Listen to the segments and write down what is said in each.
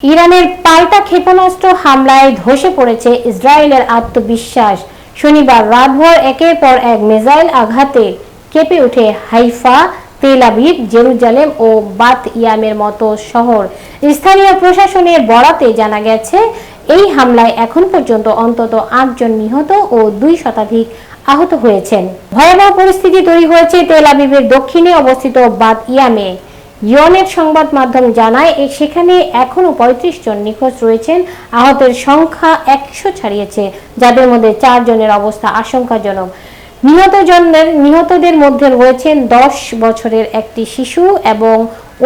ইরানের পাল্টা ক্ষেপণাস্ত্র হামলায় ধসে পড়েছে ইসরায়েলের আত্মবিশ্বাস। শনিবার রাতভর একের পর এক মিসাইল আঘাতে কেঁপে ওঠে হাইফা, তেল আবিব, জেরুজালেম ও বাত ইয়ামের মতো শহর। স্থানীয় প্রশাসনের বরাতে জানা গেছে, এই হামলায় এখন পর্যন্ত অন্তত ৮ জন নিহত ও ২ শতাধিক আহত হয়েছেন। ভয়াবহ পরিস্থিতি তৈরি হয়েছে তেল আবিবের দক্ষিণে অবস্থিত বাত ইয়ামে। ইয়নেট সংবাদ মাধ্যম জানায় সেখানে এখনো ৩৫ জন নিখোঁজ রয়েছেন। আহতের সংখ্যা ১০০ ছাড়িয়েছে, যাদের মধ্যে ৪ জনের অবস্থা আশঙ্কাজনক। নিহতদের মধ্যে রয়েছেন ১০ বছরের একটি শিশু এবং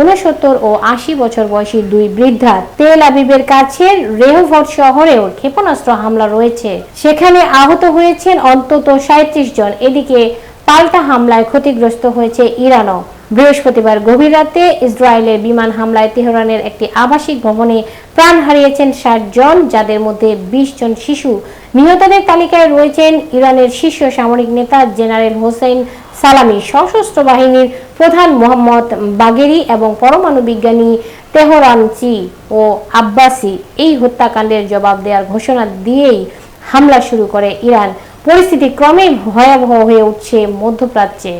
৬৯ ও ৮০ বছর বয়সী ২ বৃদ্ধা। তেল আবিবের কাছে রেহভট শহরেও ক্ষেপণাস্ত্র হামলা রয়েছে, সেখানে আহত হয়েছেন অন্তত ৩৭ জন। এদিকে পাল্টা হামলায় ক্ষতিগ্রস্ত হয়েছে ইরানও। বৃহস্পতিবার গভীর রাতে ইসরায়েলের বিমান হামলায় তেহরানের একটি আবাসিক ভবনে প্রাণ হারিয়েছেন ৬০ জন, যাদের মধ্যে ২০ জন শিশু। নিহতদের তালিকায় রয়েছেন ইরানের শীর্ষ সামরিক নেতা জেনারেল হোসেন সালামি, সশস্ত্র বাহিনীর প্রধান মোহাম্মদ বাগেরি এবং পরমাণু বিজ্ঞানী তেহরানচি ও আব্বাসি। এই হত্যাকাণ্ডের জবাব দেওয়ার ঘোষণা দিয়েই হামলা শুরু করে ইরান। পরিস্থিতি ক্রমেই ভয়াবহ হয়ে উঠছে মধ্যপ্রাচ্যে।